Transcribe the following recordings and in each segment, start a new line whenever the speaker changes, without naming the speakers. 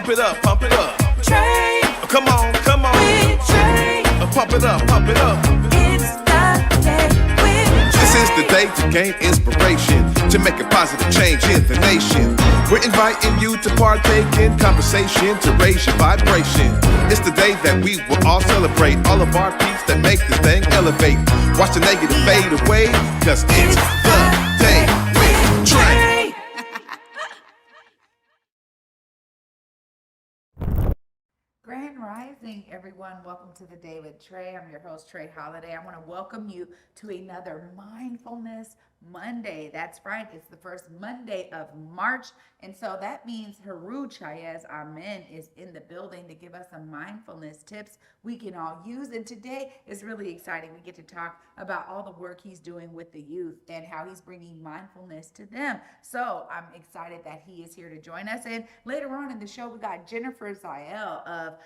Pump it up, pump it up.
Trae.
Come on, come on.
With Trae.
Pump it up, pump it up.
It's the day with
This is
Trae.
the day to gain inspiration, to make a positive change in the nation. We're inviting you to partake in conversation, to raise your vibration. It's the day that we will all celebrate all of our peeps that make this thing elevate. Watch the negative fade away, cause it's the day with Trae.
Grand Rising, everyone. Welcome to the Day with Trae. I'm your host, Trae Holiday. I want to welcome you to another Mindfulness Monday. That's right. It's the first Monday of March. And so that means Heru TchaasAmen is in the building to give us some mindfulness tips we can all use. And today is really exciting. We get to talk about all the work he's doing with the youth and how he's bringing mindfulness to them. So I'm excited that he is here to join us. And later on in the show, we got Jennifer Zeyl of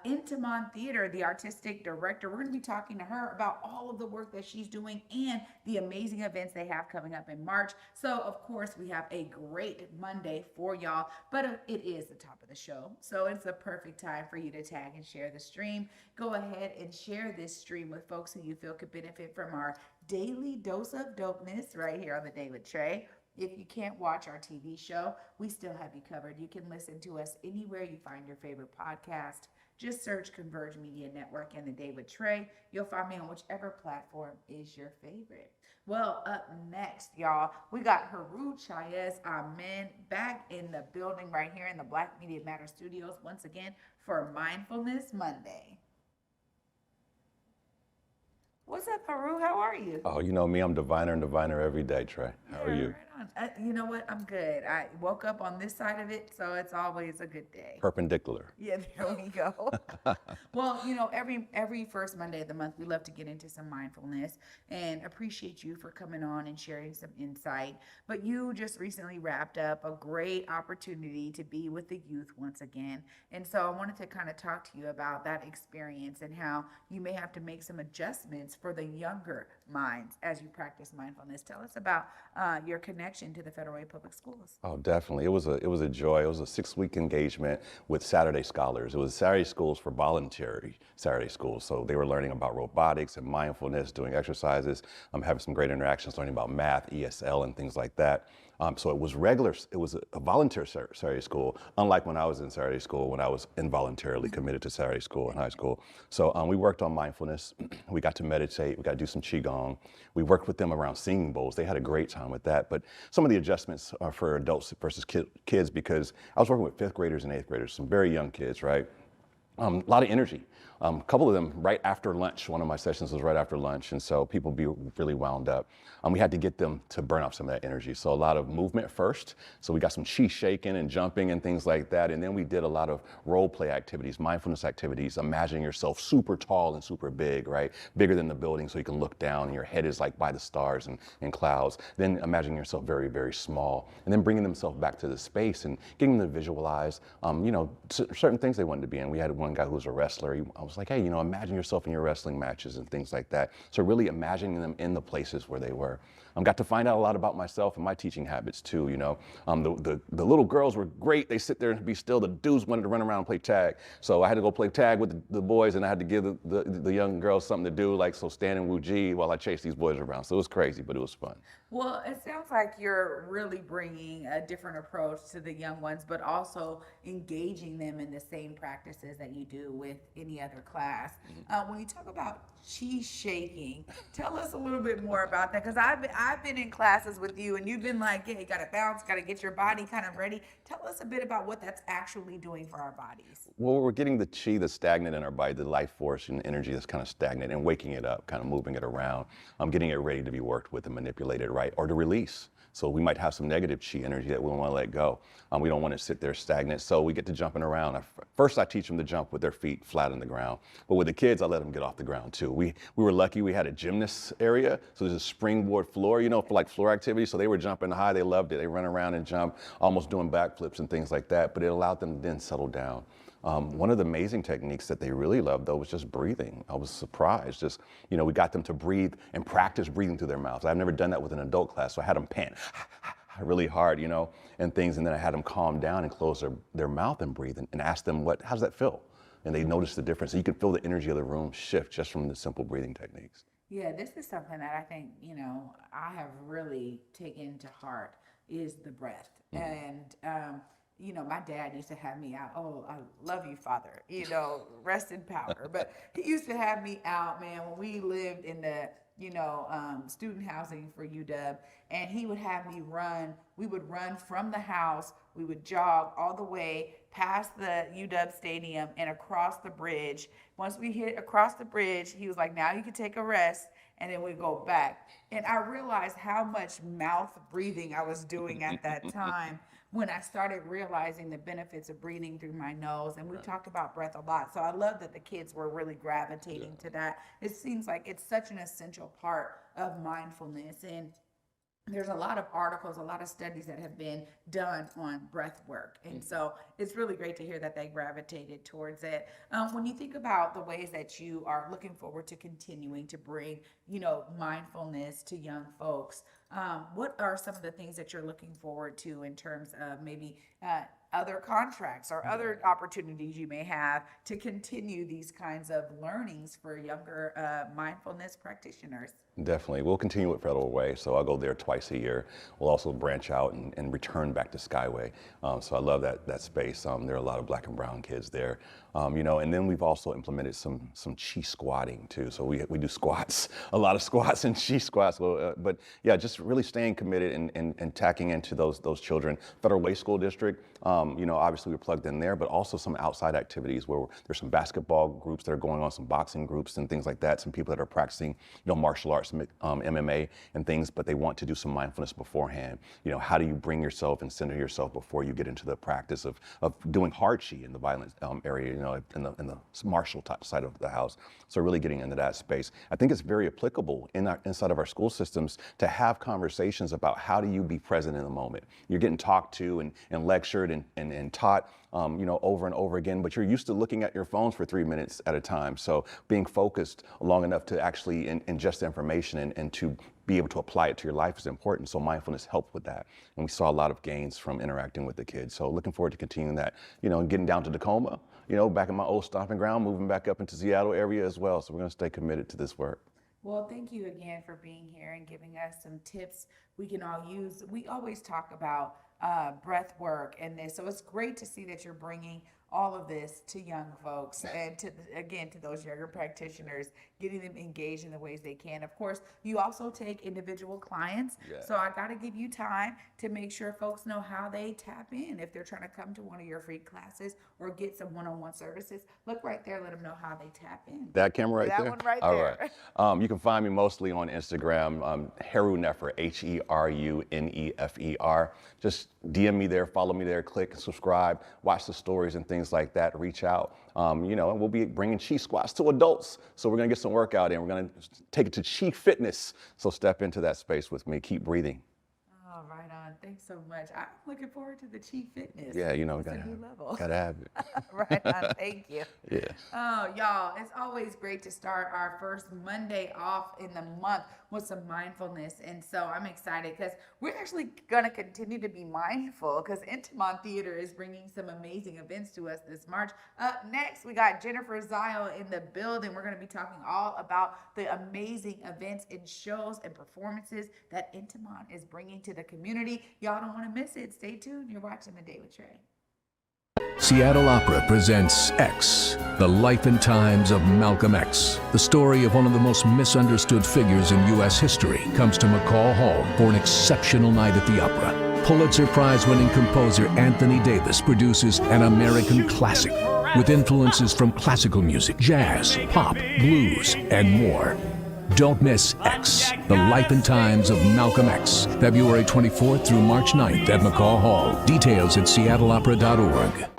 Intiman Theatre, the artistic director. We're going to be talking to her about all of the work that she's doing and the amazing events they have coming up in March. So, of course, we have a great Monday for y'all, but it is the top of the show. So it's the perfect time for you to tag and share the stream. Go ahead and share this stream with folks who you feel could benefit from our daily dose of dopeness right here on the Day with Trae. If you can't watch our TV show, we still have you covered. You can listen to us anywhere you find your favorite podcast. Just search Converge Media Network and the Day with Trae. You'll find me on whichever platform is your favorite. Well, up next, y'all, we got Heru TchaasAmen back in the building right here in the Black Media Matter Studios once again for Mindfulness Monday. What's up, Heru? How are you?
Oh, you know me, I'm diviner and diviner every day, Trae. How are you?
Right on. You know what? I'm good. I woke up on this side of it, so it's always a good day.
Perpendicular.
Yeah, there we go. Well, you know, every first Monday of the month, we love to get into some mindfulness and appreciate you for coming on and sharing some insight. But you just recently wrapped up a great opportunity to be with the youth once again. And so I wanted to kind of talk to you about that experience and how you may have to make some adjustments for the younger minds as you practice mindfulness. Tell us about your connection to the Federal Way Public Schools.
Oh, definitely. It was a joy. It was a 6-week engagement with Saturday scholars. It was Saturday schools for voluntary Saturday schools. So they were learning about robotics and mindfulness, doing exercises, having some great interactions, learning about math, ESL, and things like that. So it was a volunteer Saturday school, unlike when I was in Saturday school, when I was involuntarily committed to Saturday school in high school. So we worked on mindfulness. We got to meditate. We got to do some Qigong. We worked with them around singing bowls. They had a great time with that. But some of the adjustments are for adults versus kids, because I was working with 5th graders and 8th graders, some very young kids, right? A lot of energy. A couple of them right after lunch. One of my sessions was right after lunch, and so people be really wound up. We had to get them to burn off some of that energy. So a lot of movement first. So we got some chi shaking and jumping and things like that. And then we did a lot of role play activities, mindfulness activities, imagining yourself super tall and super big, right? Bigger than the building so you can look down and your head is like by the stars and clouds. Then imagining yourself very, very small. And then bringing themselves back to the space and getting them to visualize, certain things they wanted to be in. We had one guy who was a wrestler. I was like, hey, imagine yourself in your wrestling matches and things like that. So really imagining them in the places where they were. Got to find out a lot about myself and my teaching habits too, The little girls were great. They sit there and be still. The dudes wanted to run around and play tag. So I had to go play tag with the boys, and I had to give the young girls something to do, like stand in Wu-Ji while I chased these boys around. So it was crazy, but it was fun.
Well, it sounds like you're really bringing a different approach to the young ones, but also engaging them in the same practices that you do with any other class. When you talk about chi shaking, tell us a little bit more about that, because I've been in classes with you, and you've been like, yeah, you got to bounce, got to get your body kind of ready. Tell us a bit about what that's actually doing for our bodies.
Well, we're getting the chi that's stagnant in our body, the life force and energy that's kind of stagnant, and waking it up, kind of moving it around, getting it ready to be worked with and manipulated, right, or to release. So we might have some negative chi energy that we want to let go. We don't want to sit there stagnant. So we get to jumping around. First, I teach them to jump with their feet flat on the ground. But with the kids, I let them get off the ground too. We were lucky we had a gymnast area. So there's a springboard floor, for like floor activity. So they were jumping high. They loved it. They run around and jump, almost doing backflips and things like that. But it allowed them to then settle down. One of the amazing techniques that they really loved, though, was just breathing. I was surprised. We got them to breathe and practice breathing through their mouths. I've never done that with an adult class, so I had them pant. really hard, you know, and things. And then I had them calm down and close their mouth and breathe and ask them, how does that feel? And they notice the difference. So you can feel the energy of the room shift just from the simple breathing techniques.
Yeah, this is something that I think, I have really taken to heart is the breath. And, my dad used to have me out. Oh, I love you, Father, rest in power. But he used to have me out, man, when we lived in the, student housing for UW. And he would have me run. We would run from the house. We would jog all the way past the UW stadium and across the bridge. Once we hit across the bridge, he was like, now you can take a rest. And then we go back. And I realized how much mouth breathing I was doing at that time when I started realizing the benefits of breathing through my nose. And we talked about breath a lot. So I love that the kids were really gravitating to that. It seems like it's such an essential part of mindfulness. And there's a lot of articles, a lot of studies that have been done on breath work. And so it's really great to hear that they gravitated towards it. When you think about the ways that you are looking forward to continuing to bring, mindfulness to young folks, what are some of the things that you're looking forward to in terms of maybe other contracts or other opportunities you may have to continue these kinds of learnings for younger mindfulness practitioners?
Definitely. We'll continue with Federal Way. So I'll go there twice a year. We'll also branch out and return back to Skyway. So I love that space. There are a lot of Black and brown kids there. And then we've also implemented some chi squatting too. So we do squats, a lot of squats and chi squats. But yeah, just really staying committed and tacking into those children. Federal Way School District, obviously we're plugged in there, but also some outside activities where there's some basketball groups that are going on, some boxing groups and things like that. Some people that are practicing, martial arts, MMA and things, but they want to do some mindfulness beforehand. How do you bring yourself and center yourself before you get into the practice of doing hard chi in the violent area, in the martial type side of the house. So really getting into that space. I think it's very applicable inside of our school systems to have conversations about how do you be present in the moment. You're getting talked to and lectured and taught over and over again, but you're used to looking at your phones for 3 minutes at a time. So being focused long enough to actually ingest the information and to be able to apply it to your life is important. So mindfulness helped with that. And we saw a lot of gains from interacting with the kids. So looking forward to continuing that, and getting down to Tacoma, back in my old stomping ground, moving back up into Seattle area as well. So we're going to stay committed to this work.
Well, thank you again for being here and giving us some tips we can all use. We always talk about breath work and this. So it's great to see that you're bringing all of this to young folks and to those younger practitioners, getting them engaged in the ways they can. Of course, you also take individual clients.
Yeah.
So I got to give you time to make sure folks know how they tap in if they're trying to come to one of your free classes or get some one-on-one services. Look right there, let them know how they tap in.
That camera right there?
That one right
All
there.
right. You can find me mostly on Instagram, Heru Nefer, HeruNefer. Just DM me there, follow me there, click, subscribe, watch the stories and things like that, reach out. And we'll be bringing chi squats to adults. So we're gonna get some workout in. We're gonna take it to chi fitness. So step into that space with me, keep breathing.
Oh, right on. Thanks so much. I'm looking forward to the Chi Fitness.
Yeah,
It's a new level.
gotta have it.
Right on. Thank you.
Yeah.
Oh, y'all, it's always great to start our first Monday off in the month with some mindfulness. And so I'm excited because we're actually going to continue to be mindful because Intiman Theatre is bringing some amazing events to us this March. Up next, we got Jennifer Zeyl in the building. We're going to be talking all about the amazing events and shows and performances that Intiman is bringing to the community. Y'all don't want to miss it. Stay tuned. You're watching The Day with Trae.
Seattle Opera presents X, the life and times of Malcolm X. The story of one of the most misunderstood figures in U.S. history comes to McCall Hall for an exceptional night at the opera. Pulitzer Prize-winning composer Anthony Davis produces an American classic with influences from classical music, jazz, pop, blues, and more. Don't miss X, the life and times of Malcolm X, February 24th through March 9th at McCall Hall. Details at seattleopera.org.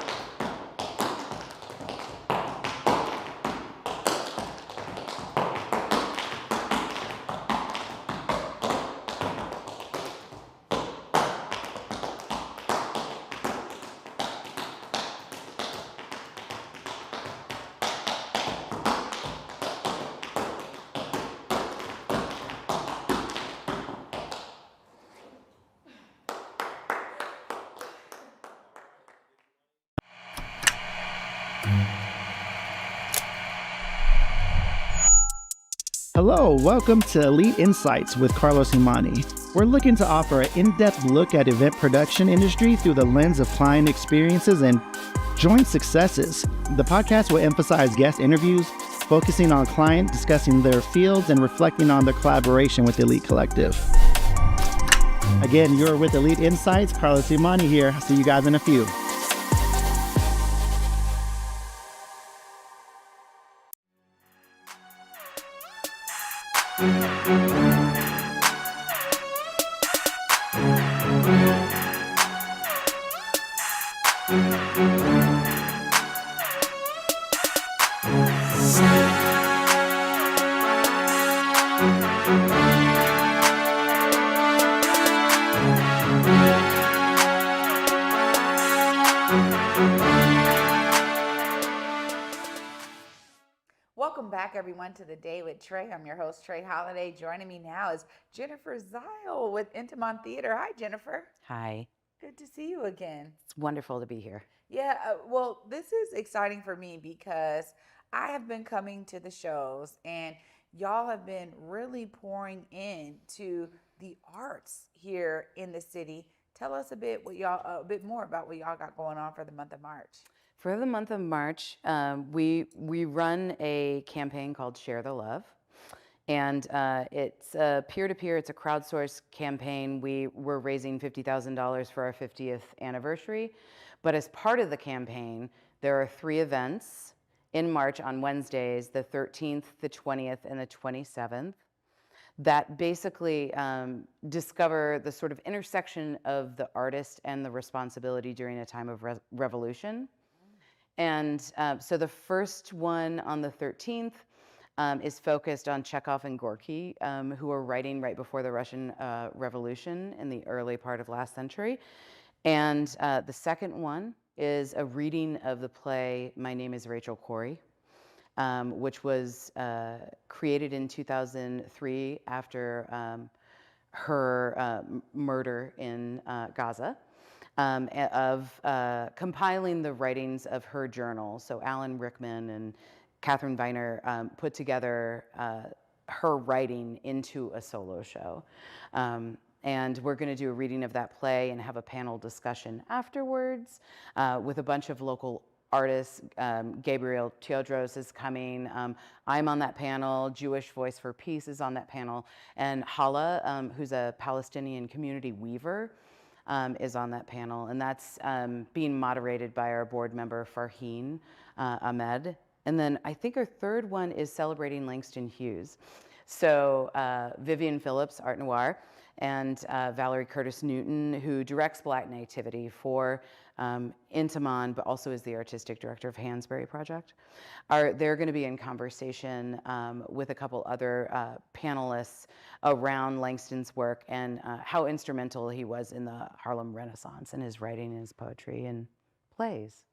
Hello, welcome to Elite Insights with Carlos Imani. We're looking to offer an in-depth look at event production industry through the lens of client experiences and joint successes. The podcast will emphasize guest interviews, focusing on client, discussing their fields, and reflecting on their collaboration with Elite Collective. Again, you're with Elite Insights. Carlos Imani here. I'll see you guys in a few.
Welcome back, everyone, to The Day with Trae. I'm your host, Trae Holiday. Joining me now is Jennifer Zeyl with Intiman Theatre. Hi, Jennifer.
Hi,
Good to see you again.
it's wonderful to be here.
Yeah, well, this is exciting for me because I have been coming to the shows and y'all have been really pouring into the arts here in the city. Tell us a bit more about what y'all got going on for the month of March.
For the month of March, we run a campaign called Share the Love, and it's a peer-to-peer. It's a crowdsourced campaign. We're raising $50,000 for our 50th anniversary, but as part of the campaign, there are 3 events in March on Wednesdays, the 13th, the 20th, and the 27th, that basically discover the sort of intersection of the artist and the responsibility during a time of revolution. And so the first one on the 13th is focused on Chekhov and Gorky, who were writing right before the Russian Revolution in the early part of last century. And the second one is a reading of the play My Name is Rachel Corrie, which was created in 2003 after her murder in Gaza. Of compiling the writings of her journal. So Alan Rickman and Catherine Viner put together her writing into a solo show. And we're going to do a reading of that play and have a panel discussion afterwards with a bunch of local artists. Gabriel Teodros is coming. I'm on that panel. Jewish Voice for Peace is on that panel. And Hala, who's a Palestinian community weaver, is on that panel, and that's being moderated by our board member Farheen Ahmed. And then I think our third one is celebrating Langston Hughes. So Vivian Phillips, Art Noir, and Valerie Curtis Newton, who directs Black Nativity for Intiman, but also is the artistic director of Hansberry Project. They're going to be in conversation with a couple other panelists around Langston's work and how instrumental he was in the Harlem Renaissance and his writing and his poetry and plays.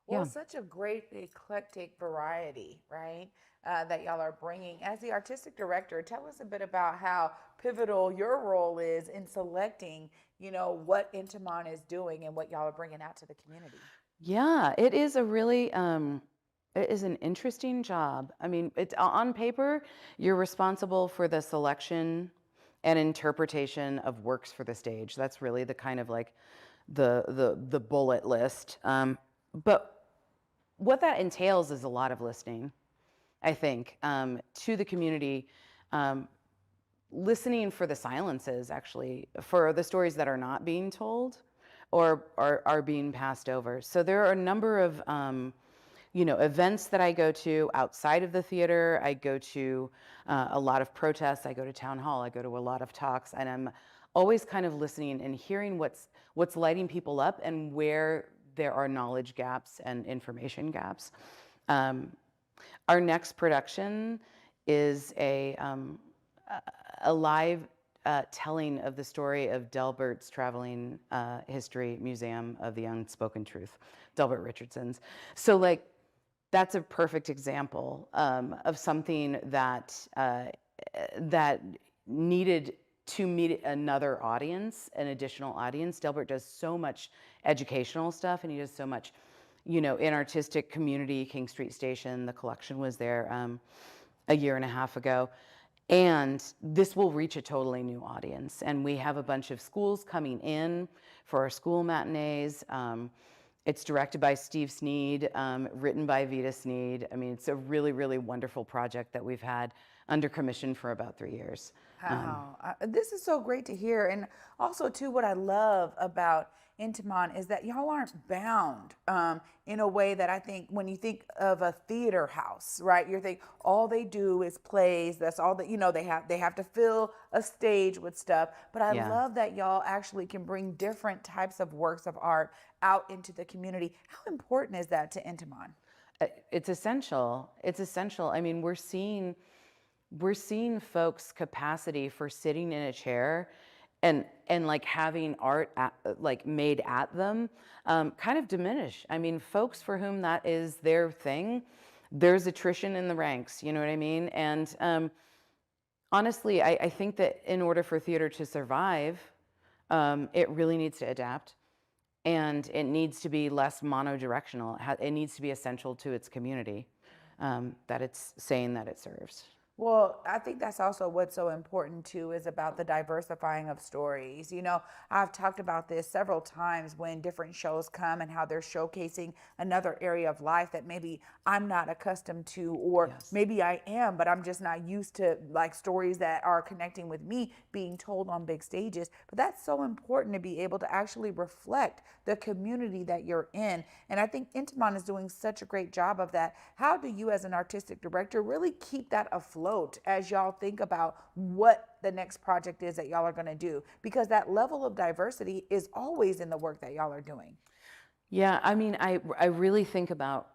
Well,
Yeah.
such a great eclectic variety, right? That y'all are bringing. As the artistic director, tell us a bit about how pivotal your role is in selecting, what Intiman is doing and what y'all are bringing out to the community.
Yeah, it is a really, it is an interesting job. I mean, it's on paper, you're responsible for the selection and interpretation of works for the stage. That's really the kind of like the bullet list. But what that entails is a lot of listening, I think, to the community, listening for the silences, actually, for the stories that are not being told or are being passed over. So there are a number of events that I go to outside of the theater. I go to a lot of protests. I go to town hall. I go to a lot of talks, and I'm always kind of listening and hearing what's lighting people up and where there are knowledge gaps and information gaps. Our next production is a live telling of the story of Delbert's Traveling History Museum of the Unspoken Truth, Delbert Richardson's. So like, that's a perfect example of something that that needed to meet another audience, an additional audience. Delbert does so much educational stuff, and he does so much, in artistic community. King Street Station, the collection was there a year and a half ago. And this will reach a totally new audience. And we have a bunch of schools coming in for our school matinees. It's directed by Steve Sneed, written by Vita Sneed. I mean, it's a really, really wonderful project that we've had under commission for about 3 years.
Wow, this is so great to hear. And also, too, what I love about Intiman is that y'all aren't bound in a way that I think when you think of a theater house, right? You think all they do is plays. That's all that, you know, they have to fill a stage with stuff. But I love that y'all actually can bring different types of works of art out into the community. How important is that to Intiman?
It's essential. It's essential. I mean, we're seeing folks' capacity for sitting in a chair and like having art like made at them kind of diminish. I mean, folks for whom that is their thing, there's attrition in the ranks, you know what I mean? And honestly, I think that in order for theater to survive, it really needs to adapt. And it needs to be less monodirectional. It needs to be essential to its community that it's saying that it serves.
Well, I think that's also what's so important too, is about the diversifying of stories. You know, I've talked about this several times when different shows come and how they're showcasing another area of life that maybe I'm not accustomed to, or maybe I am, but I'm just not used to, like, stories that are connecting with me being told on big stages. But that's so important to be able to actually reflect the community that you're in. And I think Intiman is doing such a great job of that. How do you, as an artistic director, really keep that afloat as y'all think about what the next project is that y'all are going to do? Because that level of diversity is always in the work that y'all are doing.
Yeah, I mean, I really think about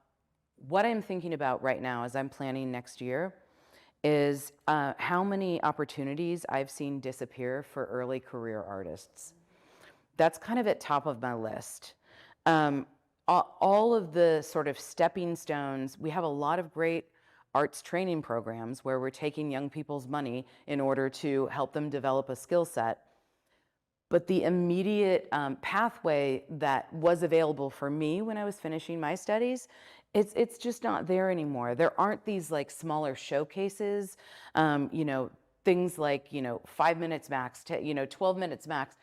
what I'm thinking about right now as I'm planning next year is how many opportunities I've seen disappear for early career artists. That's kind of at top of my list. All of the sort of stepping stones, we have a lot of great arts training programs where we're taking young people's money in order to help them develop a skill set. But the immediate pathway that was available for me when I was finishing my studies, it's just not there anymore. There aren't these like smaller showcases, you know, things like, you know, 5 minutes max, 12 minutes max,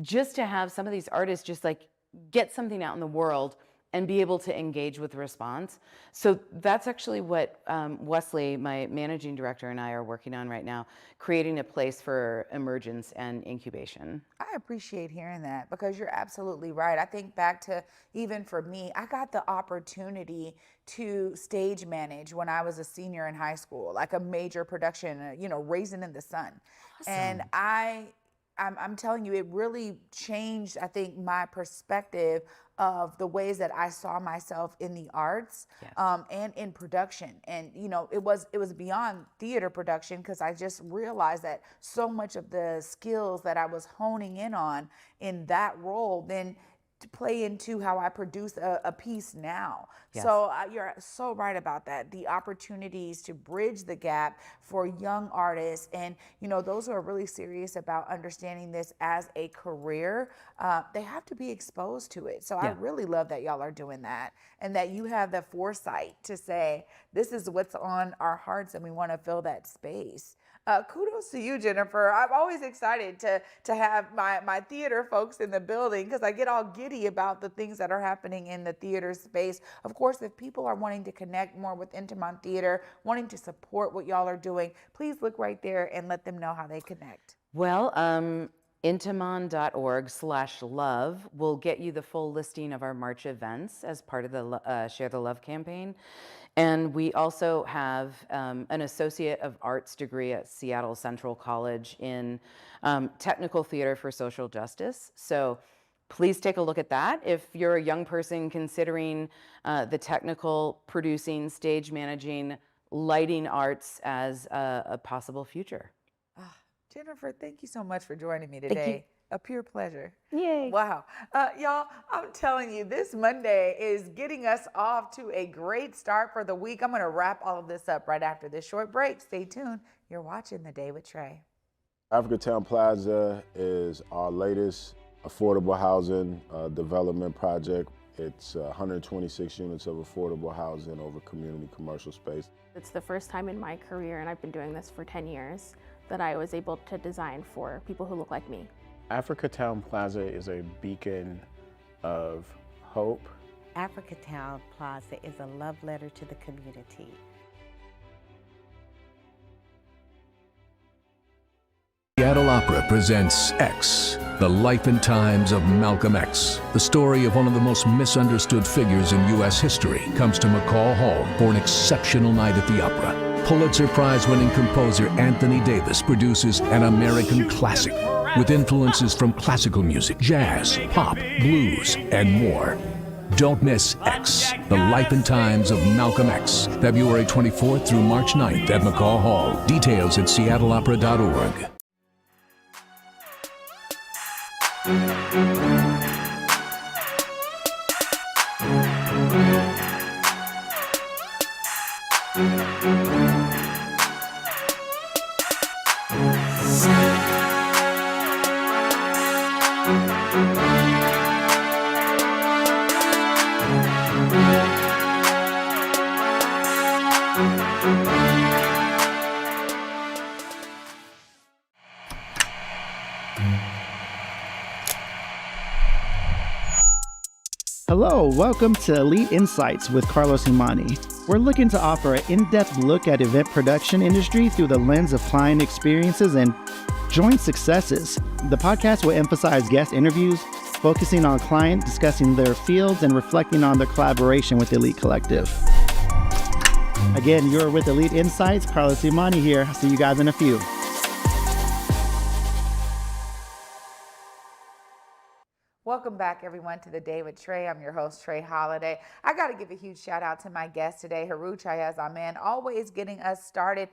just to have some of these artists just like get something out in the world and be able to engage with the response. So that's actually what Wesley, my managing director, and I are working on right now, creating a place for emergence and incubation.
I appreciate hearing that, because you're absolutely right. I think back to, even for me, I got the opportunity to stage manage when I was a senior in high school, like a major production, you know, Raisin in the Sun. Awesome. And I'm telling you, it really changed, I think, my perspective of the ways that I saw myself in the arts, and in production. And, you know, it was beyond theater production, because I just realized that so much of the skills that I was honing in on in that role then to play into how I produce a piece now. Yes. So you're so right about that. The opportunities to bridge the gap for young artists, and, you know, those who are really serious about understanding this as a career, they have to be exposed to it. So I really love that y'all are doing that, and that you have the foresight to say, this is what's on our hearts and we want to fill that space. Kudos to you, Jennifer. I'm always excited to have my theater folks in the building, because I get all giddy about the things that are happening in the theater space. Of course, if people are wanting to connect more with Intiman Theater, wanting to support what y'all are doing, please look right there and let them know how they connect.
Well, intiman.org/love will get you the full listing of our March events as part of the Share the Love campaign. And we also have an Associate of Arts degree at Seattle Central College in Technical Theater for Social Justice. So please take a look at that if you're a young person considering the technical, producing, stage managing, lighting arts as a possible future.
Jennifer, thank you so much for joining me today. A pure pleasure.
Yay.
Wow. Y'all, I'm telling you, this Monday is getting us off to a great start for the week. I'm going to wrap all of this up right after this short break. Stay tuned. You're watching The Day with Trae.
Africatown Plaza is our latest affordable housing development project. It's 126 units of affordable housing over community commercial space.
It's the first time in my career, and I've been doing this for 10 years, that I was able to design for people who look like me.
Africatown Plaza is a beacon of hope.
Africatown Plaza is a love letter to the community.
Seattle Opera presents X, the life and times of Malcolm X. The story of one of the most misunderstood figures in U.S. history comes to McCall Hall for an exceptional night at the opera. Pulitzer Prize-winning composer Anthony Davis produces an American classic with influences from classical music, jazz, pop, blues, and more. Don't miss X, the life and times of Malcolm X, February 24th through March 9th at McCall Hall. Details at seattleopera.org.
Hello, welcome to Elite Insights with Carlos Imani. We're looking to offer an in-depth look at event production industry through the lens of client experiences and joint successes. The podcast will emphasize guest interviews, focusing on client, discussing their fields, and reflecting on their collaboration with Elite Collective. Again, you're with Elite Insights. Carlos Imani here. I'll see you guys in a few.
Welcome back, everyone, to the Day with Trae. I'm your host, Trae Holiday. I got to give a huge shout out to my guest today, Heru TchaasAmen, always getting us started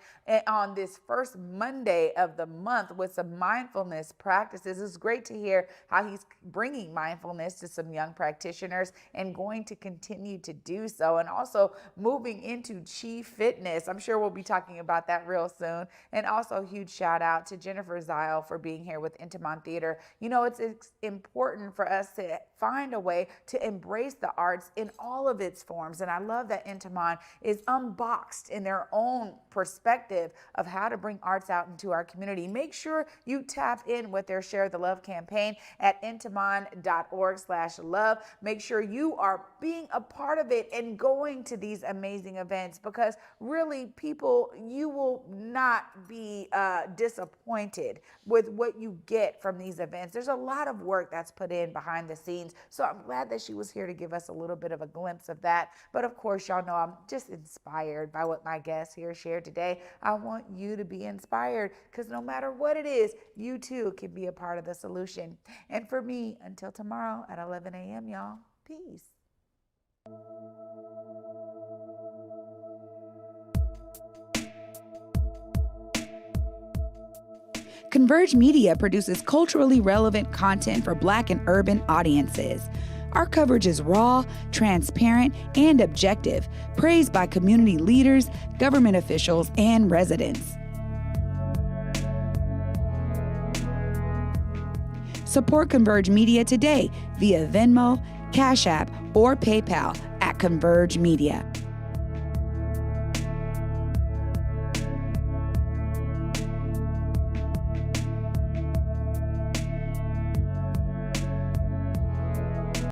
on this first Monday of the month with some mindfulness practices. It's great to hear how he's bringing mindfulness to some young practitioners and going to continue to do so, and also moving into Chi Fitness. I'm sure we'll be talking about that real soon. And also, huge shout out to Jennifer Zeyl for being here with Intiman Theatre. You know, it's important for us to find a way to embrace the arts in all of its forms. And I love that Intiman is unboxed in their own perspective of how to bring arts out into our community. Make sure you tap in with their Share the Love campaign at intiman.org/love. Make sure you are being a part of it and going to these amazing events, because really, people, you will not be disappointed with what you get from these events. There's a lot of work that's put in behind the scenes. So I'm glad that she was here to give us a little bit of a glimpse of that. But of course, y'all know I'm just inspired by what my guests here shared today. I want you to be inspired, because no matter what it is, you too can be a part of the solution. And for me, until tomorrow at 11 a.m., y'all, peace.
Converge Media produces culturally relevant content for Black and urban audiences. Our coverage is raw, transparent, and objective, praised by community leaders, government officials, and residents. Support Converge Media today via Venmo, Cash App, or PayPal at Converge Media.